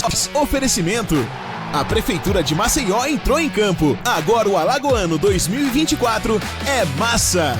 Oferecimento. A Prefeitura de Maceió entrou em campo. Agora o Alagoano 2024 é massa.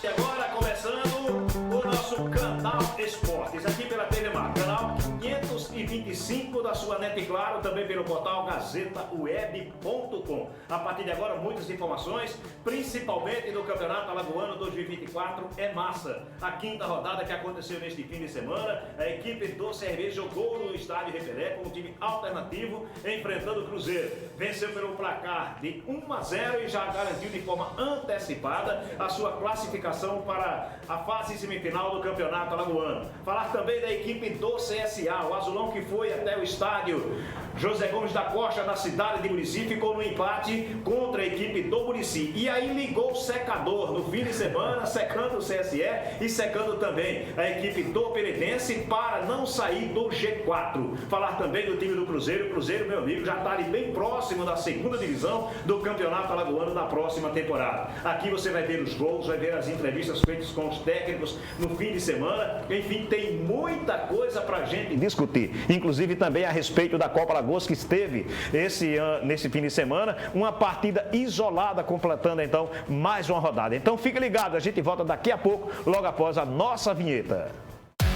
E agora começando o nosso Canal Esportes, aqui pela TV Mar, canal 525 da sua NET Claro, também pelo portal GazetaWeb.com. A partir de agora, muitas informações, principalmente do Campeonato Alagoano 2024 é massa. A quinta rodada que aconteceu neste fim de semana, a equipe do CRB jogou no estádio Repelé com um time alternativo, enfrentando o Cruzeiro. Venceu pelo placar de 1-0 e já garantiu de forma antecipada a sua classificação para a fase semifinal do Campeonato Alagoano. Falar também da equipe do CSA, o azulão que foi até o estádio José Gomes da Costa, na cidade de Murici, ficou no empate contra a equipe do Murici. E aí ligou o secador no fim de semana, secando o CSE e secando também a equipe do Penedense para não sair do G4. Falar também do time do Cruzeiro. O Cruzeiro, meu amigo, já está ali bem próximo da segunda divisão do Campeonato Alagoano da próxima temporada. Aqui você vai ver os gols, vai ver as entrevistas feitas com os técnicos no fim de semana. Enfim, tem muita coisa para a gente discutir. Inclusive também a respeito da Copa Alagoas, que esteve nesse fim de semana, uma partida isolada, completando então mais uma rodada. Então fique ligado, a gente volta daqui a pouco, logo após a nossa vinheta.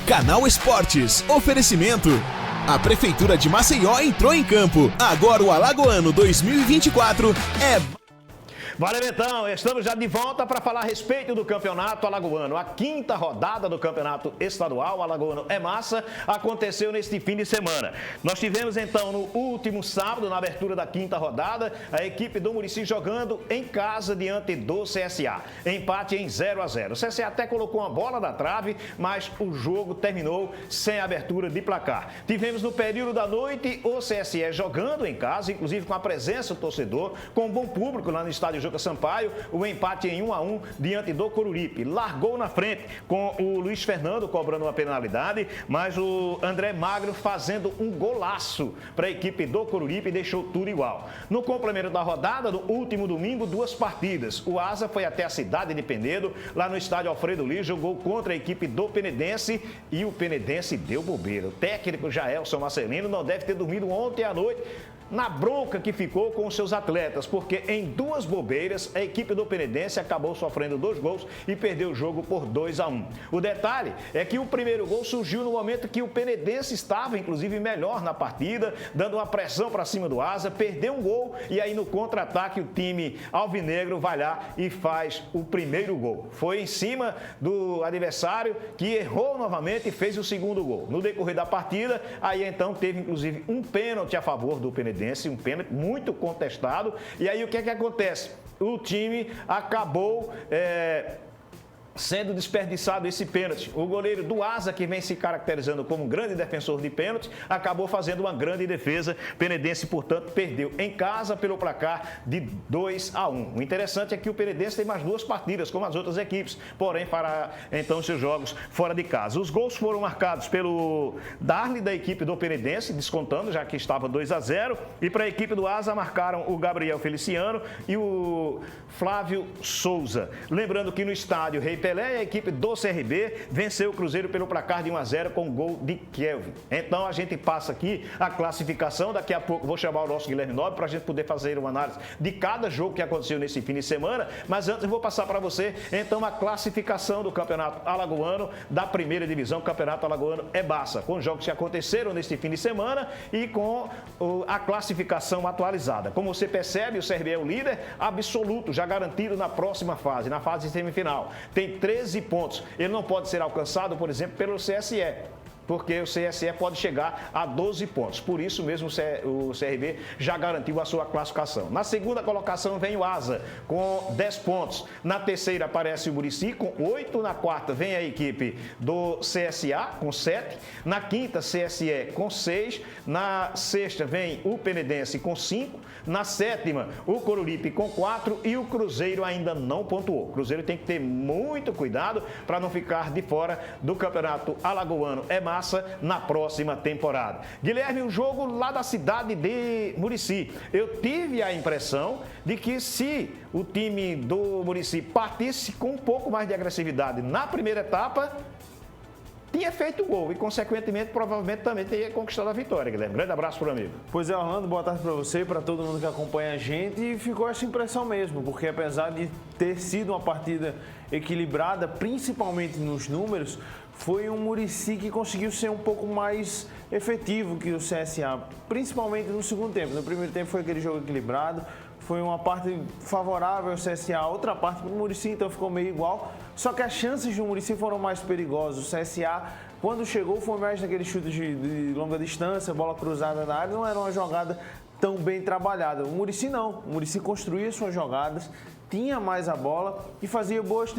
Canal Esportes, oferecimento. A Prefeitura de Maceió entrou em campo. Agora o Alagoano 2024 é... Valeu então, estamos já de volta para falar a respeito do Campeonato Alagoano. A quinta rodada do Campeonato Estadual Alagoano é massa, aconteceu neste fim de semana. Nós tivemos então no último sábado, na abertura da quinta rodada, a equipe do Murici jogando em casa diante do CSA. Empate em 0-0. O CSA até colocou uma bola na trave, mas o jogo terminou sem abertura de placar. Tivemos no período da noite o CSE jogando em casa, inclusive com a presença do torcedor, com um bom público lá no estádio Juca Sampaio, o empate em 1-1 diante do Coruripe. Largou na frente com o Luiz Fernando cobrando uma penalidade, mas o André Magro fazendo um golaço para a equipe do Coruripe e deixou tudo igual. No complemento da rodada, no último domingo, duas partidas. O Asa foi até a cidade de Penedo, lá no estádio Alfredo Lis, jogou contra a equipe do Penedense e o Penedense deu bobeira. O técnico Jaelson Marcelino não deve ter dormido ontem à noite na bronca que ficou com os seus atletas, porque em duas bobeiras a equipe do Penedense acabou sofrendo 2 gols e perdeu o jogo por 2-1. O detalhe é que o primeiro gol surgiu no momento que o Penedense estava, inclusive, melhor na partida, dando uma pressão para cima do Asa, perdeu um gol e aí no contra-ataque o time alvinegro vai lá e faz o primeiro gol. Foi em cima do adversário que errou novamente e fez o segundo gol. No decorrer da partida, aí então teve inclusive um pênalti a favor do Penedense, um pênalti muito contestado. E aí o que é que acontece? O time acabou sendo desperdiçado esse pênalti. O goleiro do Asa, que vem se caracterizando como um grande defensor de pênalti, acabou fazendo uma grande defesa. Penedense, portanto, perdeu em casa pelo placar de 2-1. O interessante é que o Penedense tem mais 2 partidas, como as outras equipes, porém fará então seus jogos fora de casa. Os gols foram marcados pelo Darley, da equipe do Penedense, descontando, já que estava 2-0, e para a equipe do Asa marcaram o Gabriel Feliciano e o Flávio Souza. Lembrando que no estádio Rei Pelé, a equipe do CRB venceu o Cruzeiro pelo placar de 1-0 com o gol de Kelvin. Então a gente passa aqui a classificação. Daqui a pouco vou chamar o nosso Guilherme Nobre para a gente poder fazer uma análise de cada jogo que aconteceu nesse fim de semana. Mas antes eu vou passar para você então a classificação do Campeonato Alagoano da primeira divisão. O Campeonato Alagoano é massa, com jogos que aconteceram nesse fim de semana e com a classificação atualizada. Como você percebe, o CRB é o líder absoluto, já garantido na próxima fase, na fase semifinal. Tem 13 pontos. Ele não pode ser alcançado, por exemplo, pelo CSE, porque o CSE pode chegar a 12 pontos. Por isso mesmo o CRB já garantiu a sua classificação. Na segunda colocação vem o Asa, com 10 pontos. Na terceira aparece o Murici, com 8. Na quarta vem a equipe do CSA, com 7. Na quinta, CSE, com 6. Na sexta vem o Penedense, com 5. Na sétima, o Coruripe, com 4. E o Cruzeiro ainda não pontuou. O Cruzeiro tem que ter muito cuidado para não ficar de fora do Campeonato Alagoano. É massa na próxima temporada. Guilherme, o jogo lá da cidade de Murici. Eu tive a impressão de que se o time do Murici partisse com um pouco mais de agressividade na primeira etapa, tinha tinha feito o gol e, consequentemente, provavelmente também teria conquistado a vitória, Guilherme. Grande abraço para o amigo. Pois é, Orlando, boa tarde para você e para todo mundo que acompanha a gente. E ficou essa impressão mesmo, porque apesar de ter sido uma partida equilibrada, principalmente nos números, foi um Muricy que conseguiu ser um pouco mais efetivo que o CSA, principalmente no segundo tempo. No primeiro tempo foi aquele jogo equilibrado, foi uma parte favorável ao CSA, outra parte para o Muricy, então ficou meio igual. Só que as chances do Muricy foram mais perigosas. O CSA, quando chegou, foi mais naquele chute de longa distância, bola cruzada na área, não era uma jogada tão bem trabalhada. O Muricy não, o Muricy construía suas jogadas, tinha mais a bola e fazia boas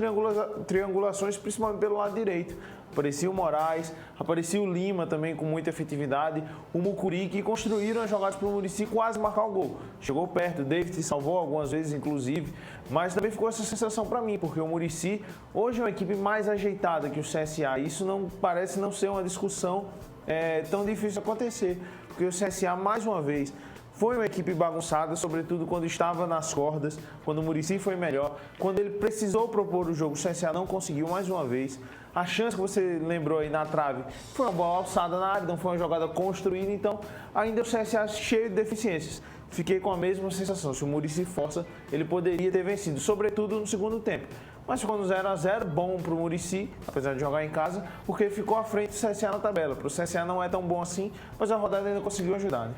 triangulações, principalmente pelo lado direito. Aparecia o Moraes, aparecia o Lima também com muita efetividade, o Mucuri, que construíram as jogadas para o Muricy quase marcar o gol. Chegou perto, o David salvou algumas vezes, inclusive, mas também ficou essa sensação para mim, porque o Muricy hoje é uma equipe mais ajeitada que o CSA. Isso não parece não ser uma discussão tão difícil de acontecer, porque o CSA, mais uma vez, foi uma equipe bagunçada, sobretudo quando estava nas cordas, quando o Muricy foi melhor. Quando ele precisou propor o jogo, o CSA não conseguiu mais uma vez. A chance que você lembrou aí na trave foi uma bola alçada na área, não foi uma jogada construída, então ainda o CSA cheio de deficiências. Fiquei com a mesma sensação, se o Muricy força, ele poderia ter vencido, sobretudo no segundo tempo. Mas ficou no 0-0, bom para o Muricy, apesar de jogar em casa, porque ficou à frente do CSA na tabela. Para o CSA não é tão bom assim, mas a rodada ainda conseguiu ajudar. Né?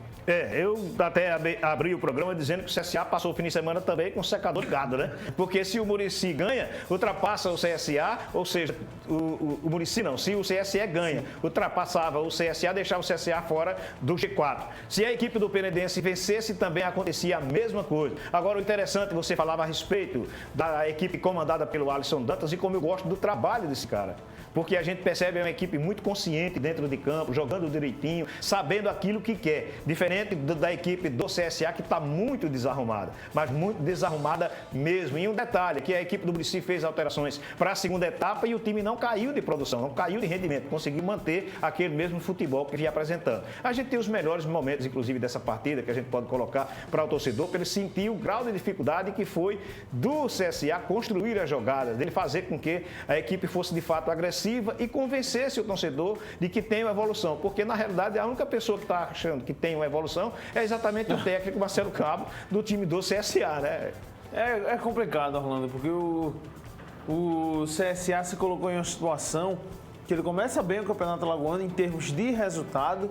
Eu até abri o programa dizendo que o CSA passou o fim de semana também com secador de gado, né? Porque se o Muricy ganha, ultrapassa o CSA, ou seja, o Muricy não, se o CSE ganha, ultrapassava o CSA, deixava o CSA fora do G4. Se a equipe do Penedense vencesse, também acontecia a mesma coisa. Agora, o interessante, você falava a respeito da equipe comandada pelo Alisson Dantas e como eu gosto do trabalho desse cara. Porque a gente percebe uma equipe muito consciente dentro de campo, jogando direitinho, sabendo aquilo que quer. Diferente da equipe do CSA, que está muito desarrumada, mas muito desarrumada mesmo. E um detalhe, que a equipe do Muricy fez alterações para a segunda etapa e o time não caiu de produção, não caiu de rendimento, conseguiu manter aquele mesmo futebol que vinha apresentando. A gente tem os melhores momentos, inclusive, dessa partida, que a gente pode colocar para o torcedor, para ele sentir o grau de dificuldade que foi do CSA construir as jogadas, dele fazer com que a equipe fosse de fato agressiva e convencesse o torcedor de que tem uma evolução, porque na realidade a única pessoa que está achando que tem uma evolução é exatamente o técnico Marcelo Cabo do time do CSA, né? É complicado, Orlando, porque o CSA se colocou em uma situação que ele começa bem o Campeonato Alagoano em termos de resultado,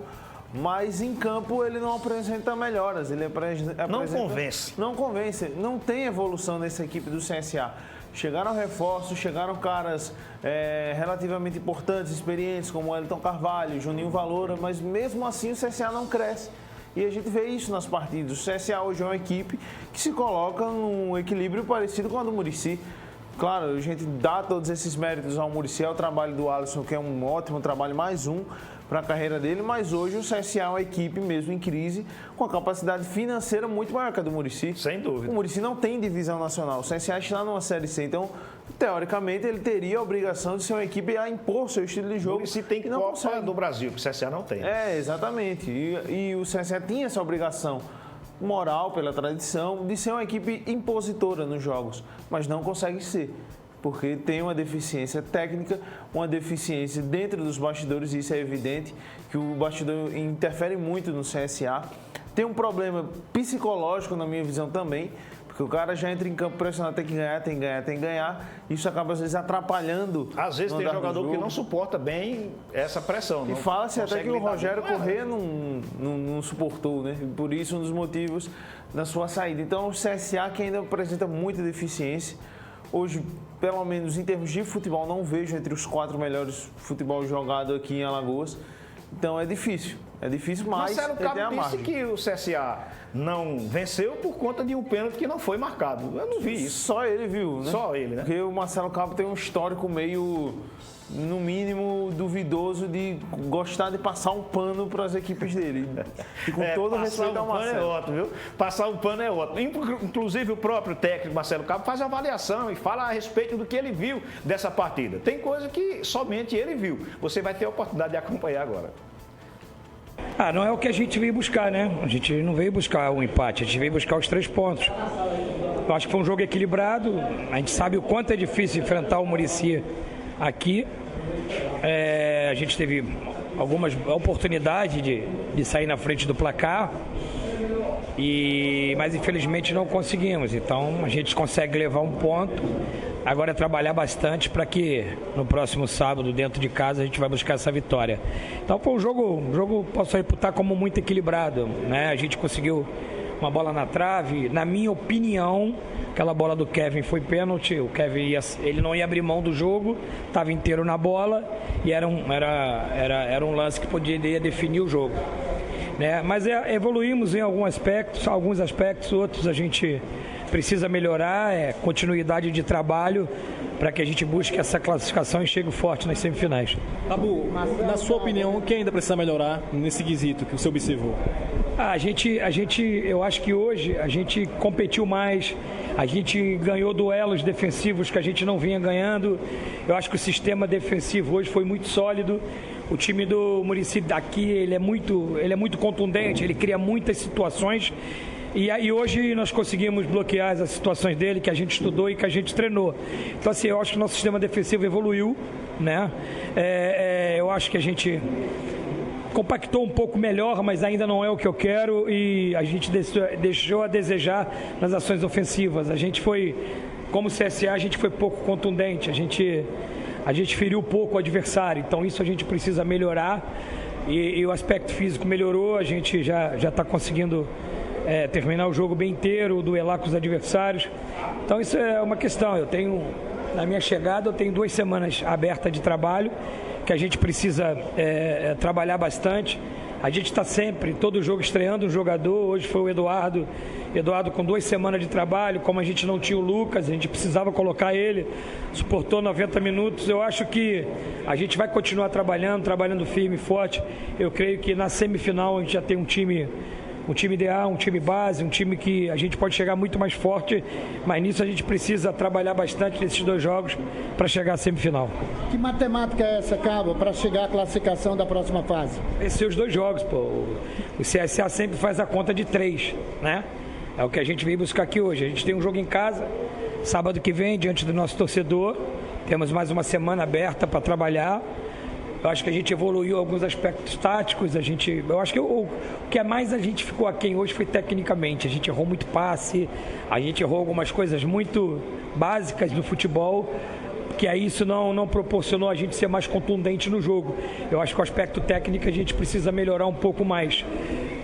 mas em campo ele não apresenta melhoras, ele não convence. Não convence, não tem evolução nessa equipe do CSA. Chegaram reforços, chegaram caras relativamente importantes, experientes, como o Elton Carvalho, Juninho Valora, mas mesmo assim o CSA não cresce. E a gente vê isso nas partidas. O CSA hoje é uma equipe que se coloca num equilíbrio parecido com a do Muricy. Claro, a gente dá todos esses méritos ao Muricy, ao trabalho do Alisson, que é um ótimo trabalho, mais um para a carreira dele, mas hoje o CSA é uma equipe mesmo em crise, com a capacidade financeira muito maior que a do Muricy. Sem dúvida. O Muricy não tem divisão nacional, o CSA está numa Série C, então, teoricamente, ele teria a obrigação de ser uma equipe a impor seu estilo de jogo. O Muricy tem Copa do Brasil, que o CSA não tem. Exatamente, e o CSA tinha essa obrigação moral, pela tradição, de ser uma equipe impositora nos jogos, mas não consegue ser. Porque tem uma deficiência técnica, uma deficiência dentro dos bastidores, e isso é evidente, que o bastidor interfere muito no CSA. Tem um problema psicológico, na minha visão, também, porque o cara já entra em campo pressionado, tem que ganhar, tem que ganhar, tem que ganhar. Isso acaba, às vezes, atrapalhando. Às vezes tem jogador que não suporta bem essa pressão. E fala-se até que o Rogério Corrêa não suportou, né? Por isso, um dos motivos da sua saída. Então, o CSA, que ainda apresenta muita deficiência. Hoje, pelo menos em termos de futebol, não vejo entre os 4 melhores futebol jogado aqui em Alagoas. Então é difícil, mas Marcelo Cabo disse que o CSA não venceu por conta de um pênalti que não foi marcado. Eu não vi isso. Só ele viu, né? Só ele, né? Porque o Marcelo Cabo tem um histórico meio, no mínimo, duvidoso de gostar de passar um pano para as equipes dele. E com todo respeito ao Marcelo. É ótimo, viu? Passar um pano é ótimo. Inclusive o próprio técnico Marcelo Cabo faz a avaliação e fala a respeito do que ele viu dessa partida. Tem coisa que somente ele viu. Você vai ter a oportunidade de acompanhar agora. Não é o que a gente veio buscar, né? A gente não veio buscar o empate, a gente veio buscar os 3 pontos. Eu acho que foi um jogo equilibrado. A gente sabe o quanto é difícil enfrentar o Muricy aqui. A gente teve algumas oportunidades de sair na frente do placar, mas infelizmente não conseguimos. Então a gente consegue levar um ponto. Agora é trabalhar bastante para que no próximo sábado, dentro de casa, a gente vai buscar essa vitória. Então foi um jogo posso reputar como muito equilibrado, né? A gente conseguiu uma bola na trave. Na minha opinião, aquela bola do Kevin foi pênalti. O Kevin ele não ia abrir mão do jogo, estava inteiro na bola e era um lance que poderia definir o jogo, né? Mas evoluímos em alguns aspectos, outros a gente precisa melhorar, continuidade de trabalho para que a gente busque essa classificação e chegue forte nas semifinais. Tabu, na sua opinião, o que ainda precisa melhorar nesse quesito que você observou? Eu acho que hoje a gente competiu mais, a gente ganhou duelos defensivos que a gente não vinha ganhando. Eu acho que o sistema defensivo hoje foi muito sólido. O time do Muricy daqui, ele é muito contundente, ele cria muitas situações. E aí hoje nós conseguimos bloquear as situações dele, que a gente estudou e que a gente treinou. Então assim, eu acho que o nosso sistema defensivo evoluiu, né? Eu acho que a gente compactou um pouco melhor, mas ainda não é o que eu quero, e a gente deixou a desejar nas ações ofensivas. A gente foi, como CSA, a gente foi pouco contundente, a gente feriu pouco o adversário, então isso a gente precisa melhorar, e o aspecto físico melhorou, a gente já está conseguindo terminar o jogo bem inteiro, duelar com os adversários. Então isso é uma questão. Na minha chegada, eu tenho 2 semanas abertas de trabalho, que a gente precisa trabalhar bastante. A gente está sempre, todo jogo, estreando um jogador. Hoje foi o Eduardo com 2 semanas de trabalho. Como a gente não tinha o Lucas, a gente precisava colocar ele, suportou 90 minutos. Eu acho que a gente vai continuar trabalhando firme e forte. Eu creio que na semifinal a gente já tem um time ideal, um time base, um time que a gente pode chegar muito mais forte, mas nisso a gente precisa trabalhar bastante nesses 2 jogos para chegar à semifinal. Que matemática é essa, Cabo, para chegar à classificação da próxima fase? Esses são os 2 jogos, pô. O CSA sempre faz a conta de 3, né? É o que a gente veio buscar aqui hoje. A gente tem um jogo em casa, sábado que vem, diante do nosso torcedor. Temos mais uma semana aberta para trabalhar. Eu acho que a gente evoluiu alguns aspectos táticos. Eu acho que o que mais a gente ficou aquém hoje foi tecnicamente. A gente errou muito passe, a gente errou algumas coisas muito básicas do futebol, que aí isso não proporcionou a gente ser mais contundente no jogo. Eu acho que o aspecto técnico a gente precisa melhorar um pouco mais.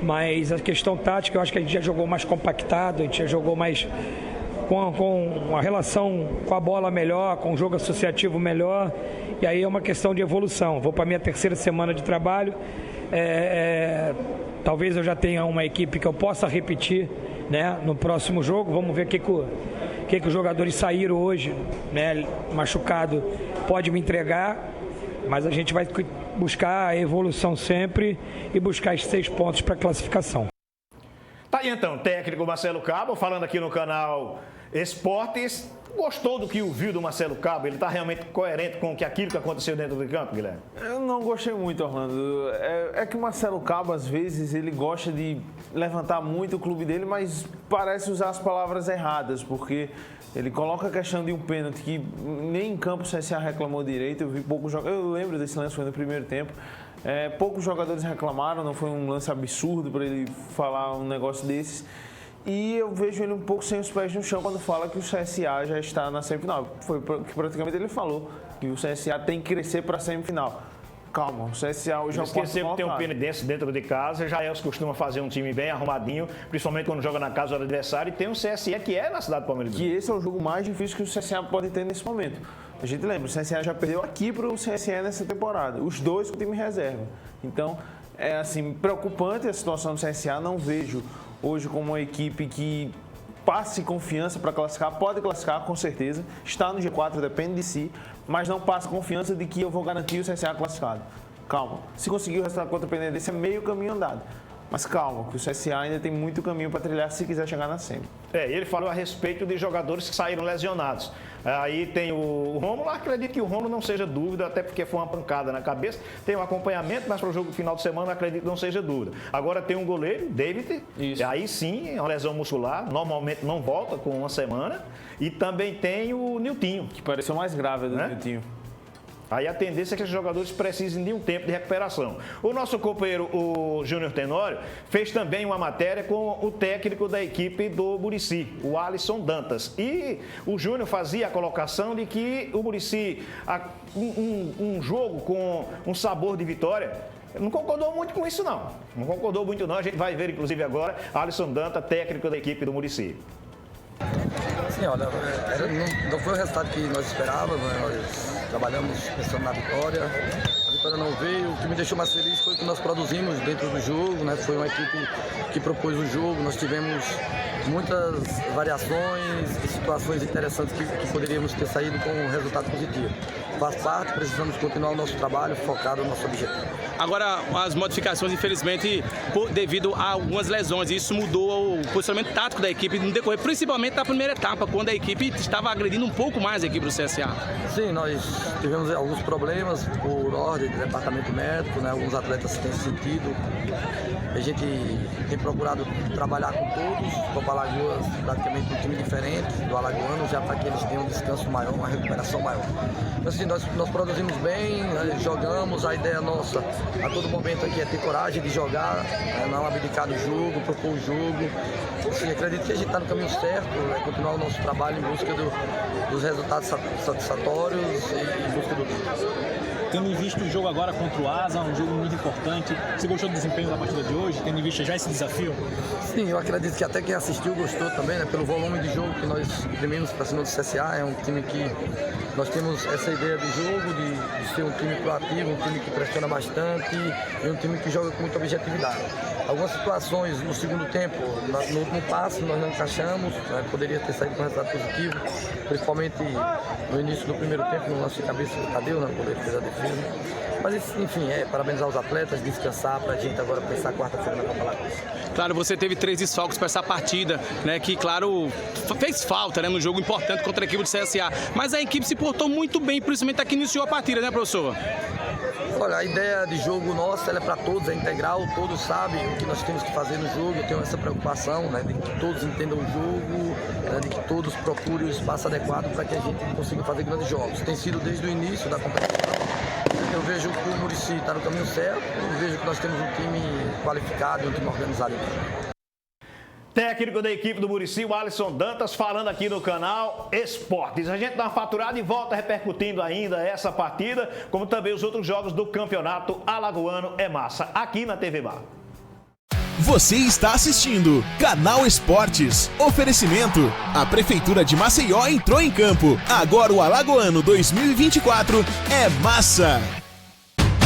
Mas a questão tática, eu acho que a gente já jogou mais compactado, a gente já jogou mais com a relação com a bola melhor, com o jogo associativo melhor, e aí é uma questão de evolução. Vou para a minha 3ª semana de trabalho, talvez eu já tenha uma equipe que eu possa repetir, né, no próximo jogo. Vamos ver o que os jogadores saíram hoje, né, machucado, pode me entregar, mas a gente vai buscar a evolução sempre e buscar os 6 pontos para a classificação. Tá aí então, técnico Marcelo Cabo, falando aqui no canal Esportes. Gostou do que viu do Marcelo Cabo? Ele está realmente coerente com aquilo que aconteceu dentro do campo, Guilherme? Eu não gostei muito, Orlando. É que o Marcelo Cabo, às vezes, ele gosta de levantar muito o clube dele, mas parece usar as palavras erradas, porque ele coloca a questão de um pênalti que nem em campo o CSA reclamou direito. Eu vi poucos jogadores. Eu lembro desse lance, foi no primeiro tempo. Poucos jogadores reclamaram, não foi um lance absurdo para ele falar um negócio desses. E eu vejo ele um pouco sem os pés no chão quando fala que o CSA já está na semifinal. Foi que praticamente ele falou que o CSA tem que crescer para a semifinal. Calma, o CSA hoje é o quarto colocado. Esqueceu que tem um pênalti dentro de casa. Jaelson costuma fazer um time bem arrumadinho, principalmente quando joga na casa do adversário. E tem um CSA que é na cidade do Palmeiras. Que esse é o jogo mais difícil que o CSA pode ter nesse momento. A gente lembra, o CSA já perdeu aqui para o CSA nessa temporada. Os 2 com o time reserva. Então, é assim, preocupante a situação do CSA. Não vejo hoje como uma equipe que passe confiança para classificar. Pode classificar, com certeza. Está no G4, depende de si. Mas não passa confiança de que eu vou garantir o CSA classificado. Calma. Se conseguir o resultado contra a Independência, é meio caminho andado. Mas calma, que o CSA ainda tem muito caminho para trilhar se quiser chegar na semi. Ele falou a respeito de jogadores que saíram lesionados. Aí tem o Rômulo, acredito que o Rômulo não seja dúvida, até porque foi uma pancada na cabeça. Tem um acompanhamento, mas para o jogo final de semana acredito que não seja dúvida. Agora tem um goleiro, David, e aí sim, é uma lesão muscular, normalmente não volta com uma semana. E também tem o Niltinho. Que pareceu mais grave do Niltinho. Aí a tendência é que os jogadores precisem de um tempo de recuperação. O nosso companheiro, o Júnior Tenório, fez também uma matéria com o técnico da equipe do Muricy, o Alisson Dantas. E o Júnior fazia a colocação de que o Muricy, um jogo com um sabor de vitória, não concordou muito com isso, não. Não concordou muito, não. A gente vai ver, inclusive, agora, Alisson Dantas, técnico da equipe do Muricy. Sim, olha, não foi o resultado que nós esperávamos, né? Nós trabalhamos pensando na vitória, a vitória não veio. O que me deixou mais feliz foi o que nós produzimos dentro do jogo, né? Foi uma equipe que propôs o jogo, nós tivemos muitas variações e situações interessantes que poderíamos ter saído com um resultado positivo. Faz parte, precisamos continuar o nosso trabalho focado no nosso objetivo. Agora, as modificações, infelizmente, devido a algumas lesões, isso mudou o posicionamento tático da equipe no decorrer, principalmente da primeira etapa, quando a equipe estava agredindo um pouco mais a equipe do CSA. Sim, nós tivemos alguns problemas por ordem do departamento médico, né? Alguns atletas têm sentido. A gente tem procurado trabalhar com todos, Copa Alagoas praticamente um time diferente do alagoano, já para que eles tenham um descanso maior, uma recuperação maior. Mas assim, nós produzimos bem, jogamos, a ideia nossa a todo momento aqui é ter coragem de jogar, não abdicar do jogo, propor o jogo. Assim, acredito que a gente está no caminho certo, continuar o nosso trabalho em busca dos resultados satisfatórios e em busca do título. Tendo em vista o jogo agora contra o Asa, um jogo muito importante, você gostou do desempenho da partida de hoje, tendo em vista já esse desafio? Sim, eu acredito que até quem assistiu gostou também, né? Pelo volume de jogo que nós imprimimos para cima do CSA, é um time que nós temos essa ideia de jogo, de ser um time proativo, um time que pressiona bastante e um time que joga com muita objetividade. Algumas situações no segundo tempo, no último passe, nós não encaixamos, né? Poderia ter saído com um resultado positivo, principalmente no início do primeiro tempo, no lance de cabeça do Tadeu, né? Poder fez a defesa. Mas, enfim, parabenizar os atletas, descansar para a gente agora pensar quarta-feira na Copa Alagoas. Claro, você teve 3 desfalques para essa partida, né? Que, claro, fez falta, né? No jogo importante contra a equipe do CSA. Mas a equipe se portou muito bem, principalmente aqui iniciou a partida, né, professor? Olha, a ideia de jogo nossa ela é para todos, é integral, todos sabem o que nós temos que fazer no jogo. Eu tenho essa preocupação, né, de que todos entendam o jogo, né, de que todos procurem o espaço adequado para que a gente consiga fazer grandes jogos. Tem sido desde o início da competição. Eu vejo que o Muricy está no caminho certo, eu vejo que nós temos um time qualificado e um time organizado. Técnico da equipe do Muricy, o Alisson Dantas, falando aqui no canal Esportes. A gente dá uma faturada e volta repercutindo ainda essa partida, como também os outros jogos do Campeonato Alagoano é Massa, aqui na TV Bar. Você está assistindo Canal Esportes. Oferecimento: a Prefeitura de Maceió entrou em campo. Agora o Alagoano 2024 é massa.